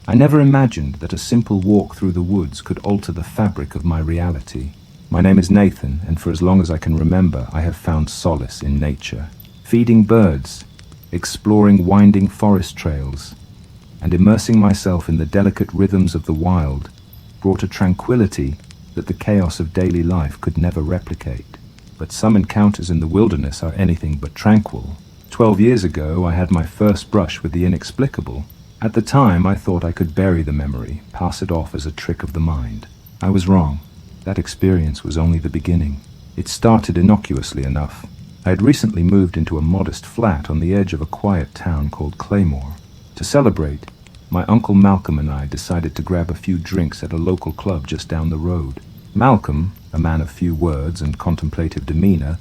I never imagined that a simple walk through the woods could alter the fabric of my reality. My name is Nathan, and for as long as I can remember, I have found solace in nature. Feeding birds, exploring winding forest trails, and immersing myself in the delicate rhythms of the wild brought a tranquility that the chaos of daily life could never replicate. But some encounters in the wilderness are anything but tranquil. 12 years ago, I had my first brush with the inexplicable. At the time, I thought I could bury the memory, pass it off as a trick of the mind. I was wrong. That experience was only the beginning. It started innocuously enough. I had recently moved into a modest flat on the edge of a quiet town called Claymore. To celebrate, my Uncle Malcolm and I decided to grab a few drinks at a local club just down the road. Malcolm, a man of few words and contemplative demeanor,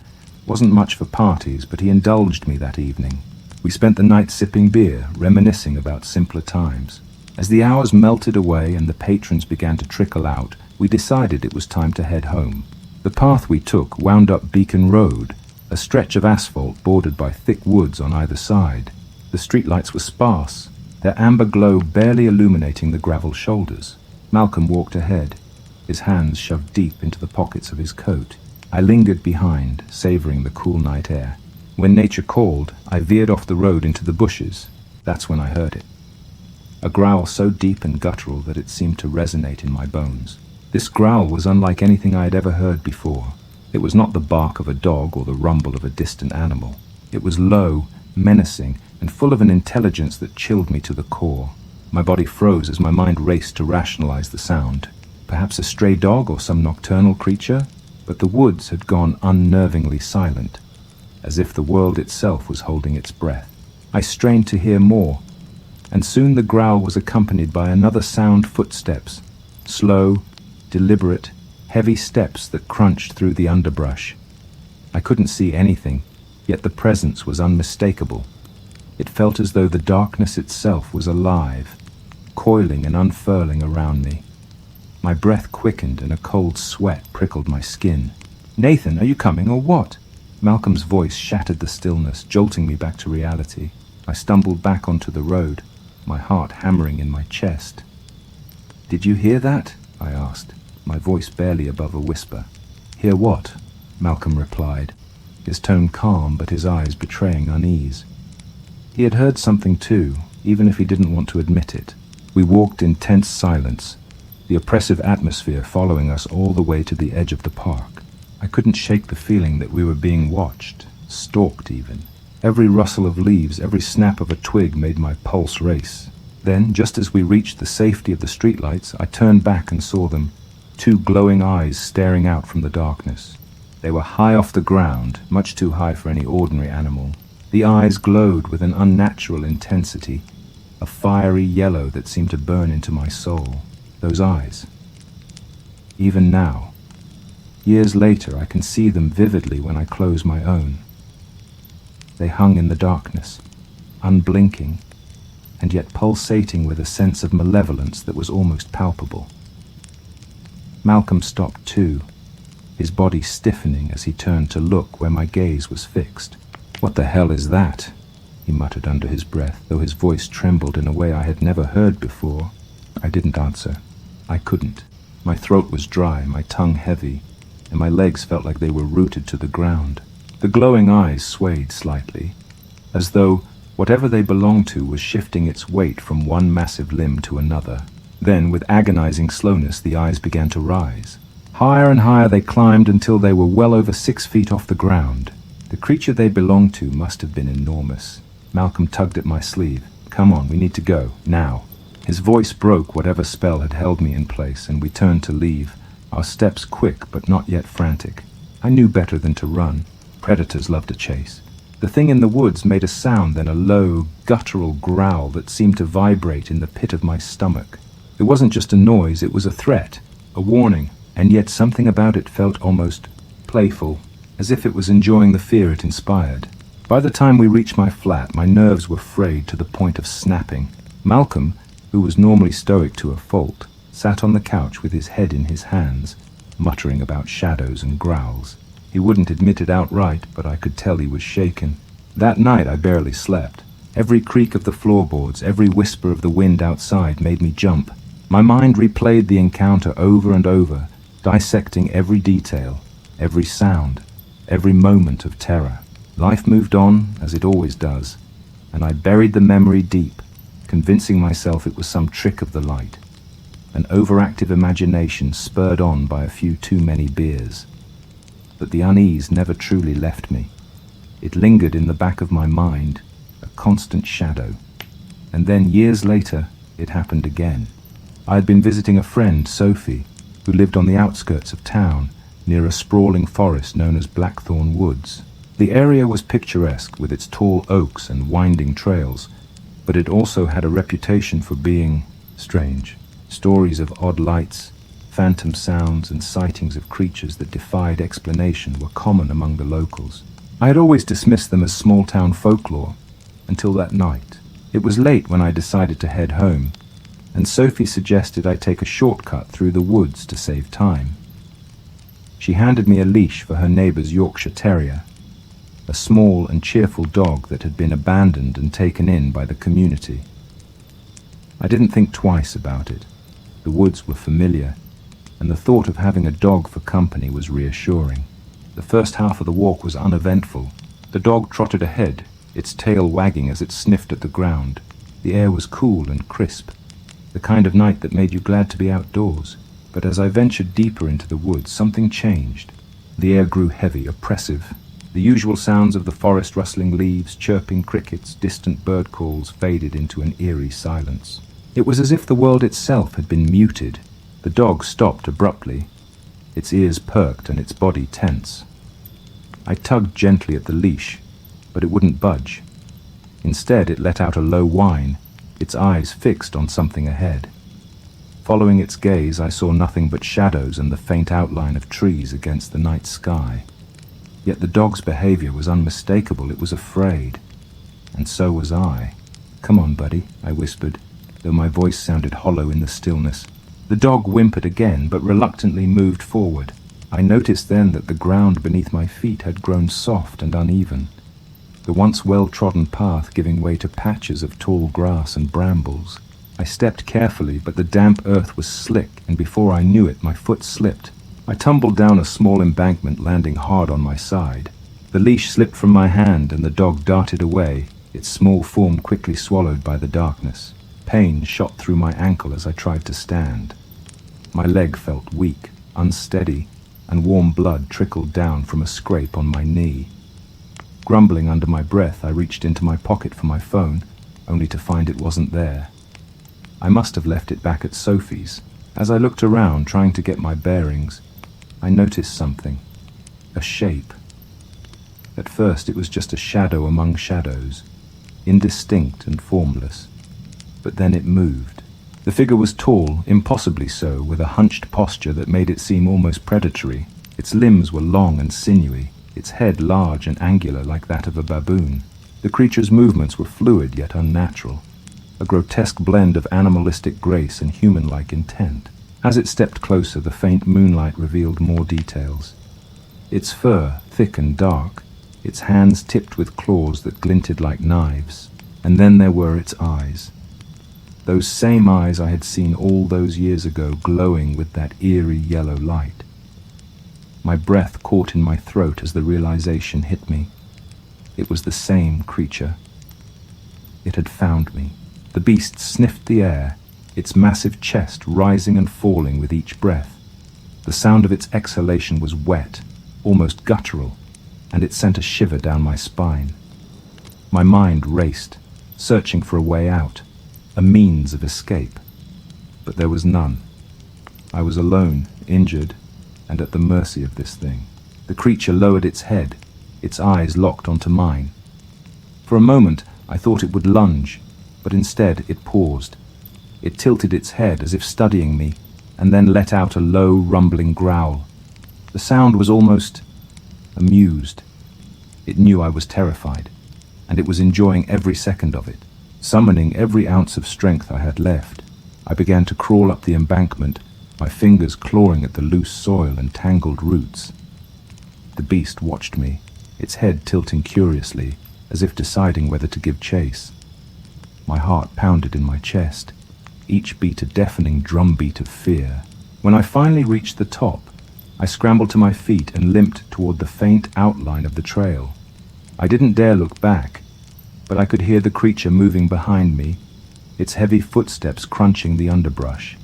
wasn't much for parties, but he indulged me that evening. We spent the night sipping beer, reminiscing about simpler times. As the hours melted away and the patrons began to trickle out, we decided it was time to head home. The path we took wound up Beacon Road, a stretch of asphalt bordered by thick woods on either side. The streetlights were sparse, their amber glow barely illuminating the gravel shoulders. Malcolm walked ahead, his hands shoved deep into the pockets of his coat. I lingered behind, savoring the cool night air. When nature called, I veered off the road into the bushes. That's when I heard it. A growl so deep and guttural that it seemed to resonate in my bones. This growl was unlike anything I had ever heard before. It was not the bark of a dog or the rumble of a distant animal. It was low, menacing, and full of an intelligence that chilled me to the core. My body froze as my mind raced to rationalize the sound. Perhaps a stray dog or some nocturnal creature? But the woods had gone unnervingly silent, as if the world itself was holding its breath. I strained to hear more, and soon the growl was accompanied by another sound: footsteps. Slow, deliberate, heavy steps that crunched through the underbrush. I couldn't see anything, yet the presence was unmistakable. It felt as though the darkness itself was alive, coiling and unfurling around me. My breath quickened and a cold sweat prickled my skin. "Nathan, are you coming or what?" Malcolm's voice shattered the stillness, jolting me back to reality. I stumbled back onto the road, my heart hammering in my chest. "Did you hear that?" I asked, my voice barely above a whisper. "Hear what?" Malcolm replied, his tone calm but his eyes betraying unease. He had heard something too, even if he didn't want to admit it. We walked in tense silence, the oppressive atmosphere following us all the way to the edge of the park. I couldn't shake the feeling that we were being watched, stalked even. Every rustle of leaves, every snap of a twig made my pulse race. Then, just as we reached the safety of the streetlights, I turned back and saw them, two glowing eyes staring out from the darkness. They were high off the ground, much too high for any ordinary animal. The eyes glowed with an unnatural intensity, a fiery yellow that seemed to burn into my soul. Those eyes. Even now, years later, I can see them vividly when I close my own. They hung in the darkness, unblinking, and yet pulsating with a sense of malevolence that was almost palpable. Malcolm stopped too, his body stiffening as he turned to look where my gaze was fixed. "What the hell is that?" he muttered under his breath, though his voice trembled in a way I had never heard before. I didn't answer. I couldn't. My throat was dry, my tongue heavy, and my legs felt like they were rooted to the ground. The glowing eyes swayed slightly, as though whatever they belonged to was shifting its weight from one massive limb to another. Then, with agonizing slowness, the eyes began to rise. Higher and higher they climbed until they were well over 6 feet off the ground. The creature they belonged to must have been enormous. Malcolm tugged at my sleeve. "Come on, we need to go, now." His voice broke whatever spell had held me in place, and we turned to leave, our steps quick but not yet frantic. I knew better than to run. Predators love to chase. The thing in the woods made a sound, then a low, guttural growl that seemed to vibrate in the pit of my stomach. It wasn't just a noise, it was a threat, a warning, and yet something about it felt almost playful, as if it was enjoying the fear it inspired. By the time we reached my flat, my nerves were frayed to the point of snapping. Malcolm, who was normally stoic to a fault, sat on the couch with his head in his hands, muttering about shadows and growls. He wouldn't admit it outright, but I could tell he was shaken. That night I barely slept. Every creak of the floorboards, every whisper of the wind outside made me jump. My mind replayed the encounter over and over, dissecting every detail, every sound, every moment of terror. Life moved on, as it always does, and I buried the memory deep, convincing myself it was some trick of the light, an overactive imagination spurred on by a few too many beers. But the unease never truly left me. It lingered in the back of my mind, a constant shadow. And then, years later, it happened again. I had been visiting a friend, Sophie, who lived on the outskirts of town, near a sprawling forest known as Blackthorn Woods. The area was picturesque with its tall oaks and winding trails, but it also had a reputation for being strange. Stories of odd lights, phantom sounds, and sightings of creatures that defied explanation were common among the locals. I had always dismissed them as small-town folklore, until that night. It was late when I decided to head home, and Sophie suggested I take a shortcut through the woods to save time. She handed me a leash for her neighbor's Yorkshire Terrier, a small and cheerful dog that had been abandoned and taken in by the community. I didn't think twice about it. The woods were familiar, and the thought of having a dog for company was reassuring. The first half of the walk was uneventful. The dog trotted ahead, its tail wagging as it sniffed at the ground. The air was cool and crisp, the kind of night that made you glad to be outdoors. But as I ventured deeper into the woods, something changed. The air grew heavy, oppressive. The usual sounds of the forest, rustling leaves, chirping crickets, distant bird calls, faded into an eerie silence. It was as if the world itself had been muted. The dog stopped abruptly, its ears perked and its body tense. I tugged gently at the leash, but it wouldn't budge. Instead, it let out a low whine, its eyes fixed on something ahead. Following its gaze, I saw nothing but shadows and the faint outline of trees against the night sky. Yet the dog's behavior was unmistakable. It was afraid, and so was I. "Come on, buddy," I whispered, though my voice sounded hollow in the stillness. The dog whimpered again, but reluctantly moved forward. I noticed then that the ground beneath my feet had grown soft and uneven, the once well-trodden path giving way to patches of tall grass and brambles. I stepped carefully, but the damp earth was slick, and before I knew it, my foot slipped. I tumbled down a small embankment, landing hard on my side. The leash slipped from my hand, and the dog darted away, its small form quickly swallowed by the darkness. Pain shot through my ankle as I tried to stand. My leg felt weak, unsteady, and warm blood trickled down from a scrape on my knee. Grumbling under my breath, I reached into my pocket for my phone, only to find it wasn't there. I must have left it back at Sophie's. As I looked around, trying to get my bearings, I noticed something. A shape. At first, it was just a shadow among shadows, indistinct and formless. But then it moved. The figure was tall, impossibly so, with a hunched posture that made it seem almost predatory. Its limbs were long and sinewy, its head large and angular like that of a baboon. The creature's movements were fluid yet unnatural, a grotesque blend of animalistic grace and human-like intent. As it stepped closer, the faint moonlight revealed more details. Its fur, thick and dark, its hands tipped with claws that glinted like knives, and then there were its eyes. Those same eyes I had seen all those years ago, glowing with that eerie yellow light. My breath caught in my throat as the realization hit me. It was the same creature. It had found me. The beast sniffed the air, its massive chest rising and falling with each breath. The sound of its exhalation was wet, almost guttural, and it sent a shiver down my spine. My mind raced, searching for a way out, a means of escape. But there was none. I was alone, injured, and at the mercy of this thing. The creature lowered its head, its eyes locked onto mine. For a moment, I thought it would lunge, but instead it paused. It tilted its head as if studying me, and then let out a low, rumbling growl. The sound was almost amused. It knew I was terrified, and it was enjoying every second of it. Summoning every ounce of strength I had left, I began to crawl up the embankment, my fingers clawing at the loose soil and tangled roots. The beast watched me, its head tilting curiously, as if deciding whether to give chase. My heart pounded in my chest, each beat a deafening drumbeat of fear. When I finally reached the top, I scrambled to my feet and limped toward the faint outline of the trail. I didn't dare look back, but I could hear the creature moving behind me, its heavy footsteps crunching the underbrush.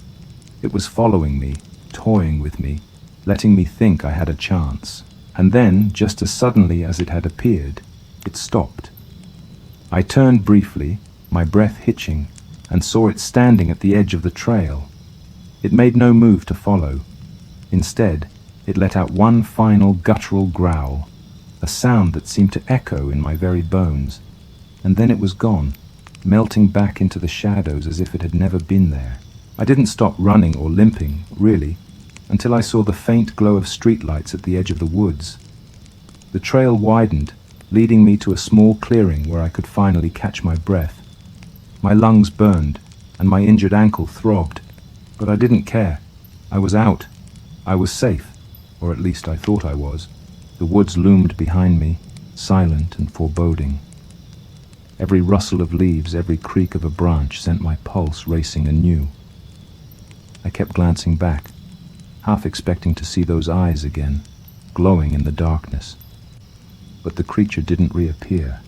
It was following me, toying with me, letting me think I had a chance. And then, just as suddenly as it had appeared, it stopped. I turned briefly, my breath hitching, and saw it standing at the edge of the trail. It made no move to follow. Instead, it let out one final guttural growl, a sound that seemed to echo in my very bones. And then it was gone, melting back into the shadows as if it had never been there. I didn't stop running or limping, really, until I saw the faint glow of streetlights at the edge of the woods. The trail widened, leading me to a small clearing where I could finally catch my breath. My lungs burned, and my injured ankle throbbed, but I didn't care. I was out. I was safe, or at least I thought I was. The woods loomed behind me, silent and foreboding. Every rustle of leaves, every creak of a branch sent my pulse racing anew. I kept glancing back, half expecting to see those eyes again, glowing in the darkness. But the creature didn't reappear.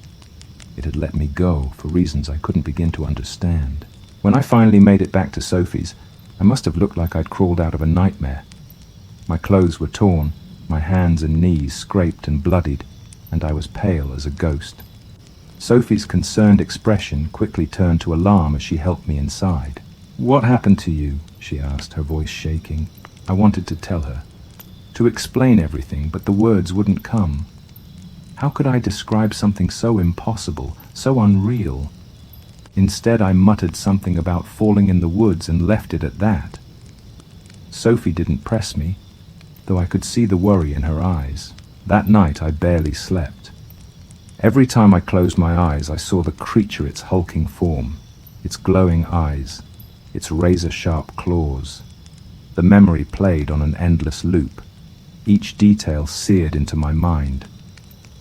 It had let me go for reasons I couldn't begin to understand. When I finally made it back to Sophie's, I must have looked like I'd crawled out of a nightmare. My clothes were torn, my hands and knees scraped and bloodied, and I was pale as a ghost. Sophie's concerned expression quickly turned to alarm as she helped me inside. "What happened to you?" she asked, her voice shaking. I wanted to tell her, to explain everything, but the words wouldn't come. How could I describe something so impossible, so unreal? Instead, I muttered something about falling in the woods and left it at that. Sophie didn't press me, though I could see the worry in her eyes. That night, I barely slept. Every time I closed my eyes, I saw the creature, its hulking form, its glowing eyes, its razor-sharp claws. The memory played on an endless loop, each detail seared into my mind.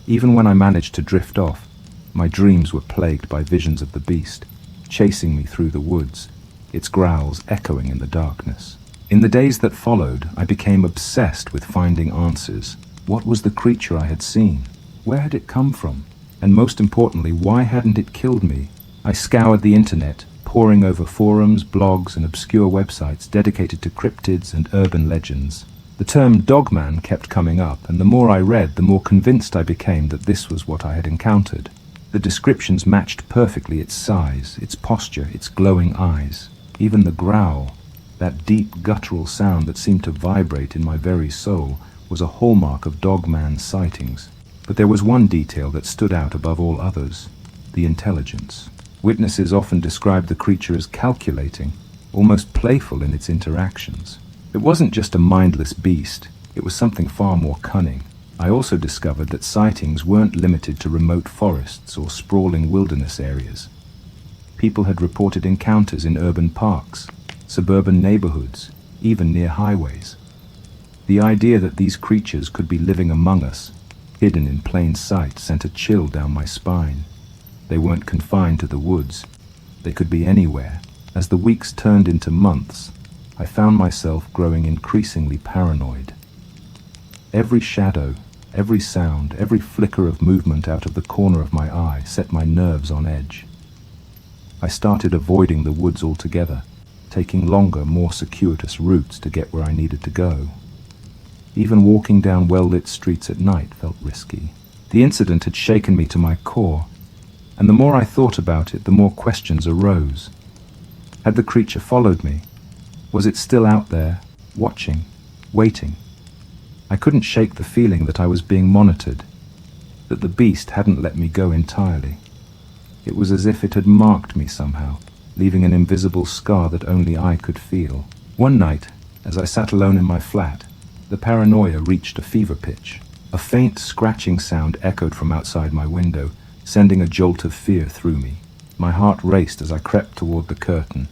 Even when I managed to drift off, my dreams were plagued by visions of the beast, chasing me through the woods, its growls echoing in the darkness. In the days that followed, I became obsessed with finding answers. What was the creature I had seen? Where had it come from? And most importantly, why hadn't it killed me? I scoured the internet, poring over forums, blogs, and obscure websites dedicated to cryptids and urban legends. The term Dogman kept coming up, and the more I read, the more convinced I became that this was what I had encountered. The descriptions matched perfectly its size, its posture, its glowing eyes. Even the growl, that deep guttural sound that seemed to vibrate in my very soul, was a hallmark of Dogman sightings. But there was one detail that stood out above all others: the intelligence. Witnesses often described the creature as calculating, almost playful in its interactions. It wasn't just a mindless beast, it was something far more cunning. I also discovered that sightings weren't limited to remote forests or sprawling wilderness areas. People had reported encounters in urban parks, suburban neighborhoods, even near highways. The idea that these creatures could be living among us, hidden in plain sight, sent a chill down my spine. They weren't confined to the woods. They could be anywhere. As the weeks turned into months, I found myself growing increasingly paranoid. Every shadow, every sound, every flicker of movement out of the corner of my eye set my nerves on edge. I started avoiding the woods altogether, taking longer, more circuitous routes to get where I needed to go. Even walking down well-lit streets at night felt risky. The incident had shaken me to my core, and the more I thought about it, the more questions arose. Had the creature followed me? Was it still out there, watching, waiting? I couldn't shake the feeling that I was being monitored, that the beast hadn't let me go entirely. It was as if it had marked me somehow, leaving an invisible scar that only I could feel. One night, as I sat alone in my flat, the paranoia reached a fever pitch. A faint scratching sound echoed from outside my window, sending a jolt of fear through me. My heart raced as I crept toward the curtain,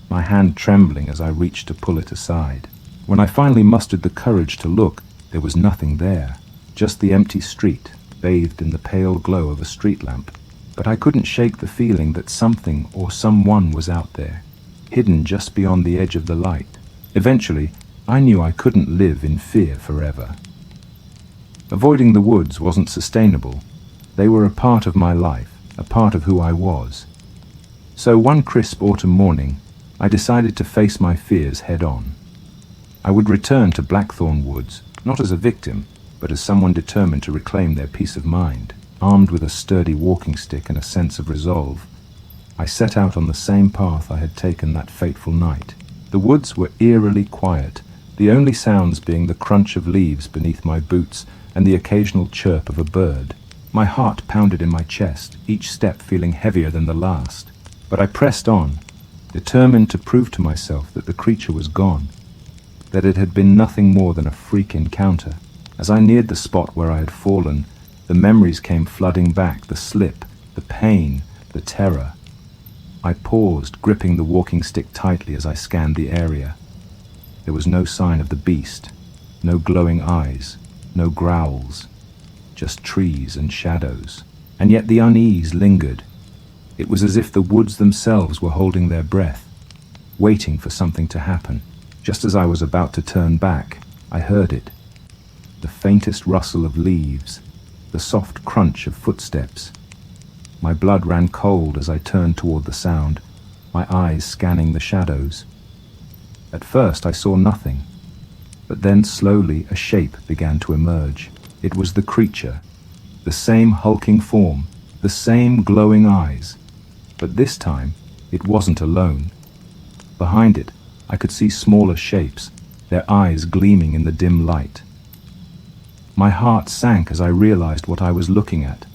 my hand trembling as I reached to pull it aside. When I finally mustered the courage to look, there was nothing there, just the empty street, bathed in the pale glow of a street lamp. but I couldn't shake the feeling that something or someone was out there, hidden just beyond the edge of the light. Eventually, I knew I couldn't live in fear forever. Avoiding the woods wasn't sustainable. They were a part of my life, a part of who I was. So one crisp autumn morning, I decided to face my fears head on. I would return to Blackthorn Woods, not as a victim, but as someone determined to reclaim their peace of mind. Armed with a sturdy walking stick and a sense of resolve, I set out on the same path I had taken that fateful night. The woods were eerily quiet, the only sounds being the crunch of leaves beneath my boots and the occasional chirp of a bird. My heart pounded in my chest, each step feeling heavier than the last. But I pressed on, determined to prove to myself that the creature was gone, that it had been nothing more than a freak encounter. As I neared the spot where I had fallen, the memories came flooding back, the slip, the pain, the terror. I paused, gripping the walking stick tightly as I scanned the area. There was no sign of the beast, no glowing eyes, no growls, just trees and shadows. And yet the unease lingered. It was as if the woods themselves were holding their breath, waiting for something to happen. Just as I was about to turn back, I heard it. The faintest rustle of leaves, the soft crunch of footsteps. My blood ran cold as I turned toward the sound, my eyes scanning the shadows. At first I saw nothing, but then slowly a shape began to emerge. It was the creature, the same hulking form, the same glowing eyes. But this time, it wasn't alone. Behind it, I could see smaller shapes, their eyes gleaming in the dim light. My heart sank as I realized what I was looking at.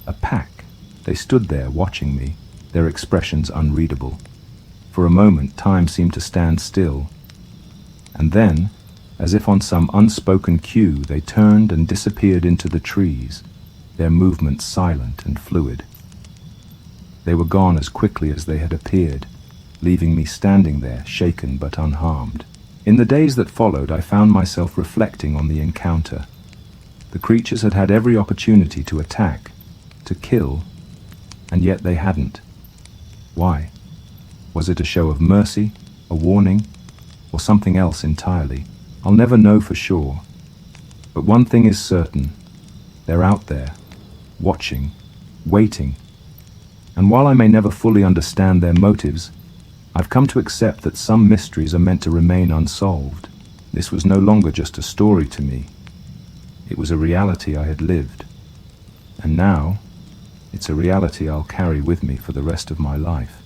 A pack. They stood there watching me, their expressions unreadable. For a moment, time seemed to stand still. And then, as if on some unspoken cue, they turned and disappeared into the trees, their movements silent and fluid. They were gone as quickly as they had appeared, leaving me standing there, shaken but unharmed. In the days that followed, I found myself reflecting on the encounter. The creatures had had every opportunity to attack, to kill, and yet they hadn't. Why? Was it a show of mercy, a warning, or something else entirely? I'll never know for sure. But one thing is certain. They're out there, watching, waiting. And while I may never fully understand their motives, I've come to accept that some mysteries are meant to remain unsolved. This was no longer just a story to me. It was a reality I had lived. And now, it's a reality I'll carry with me for the rest of my life.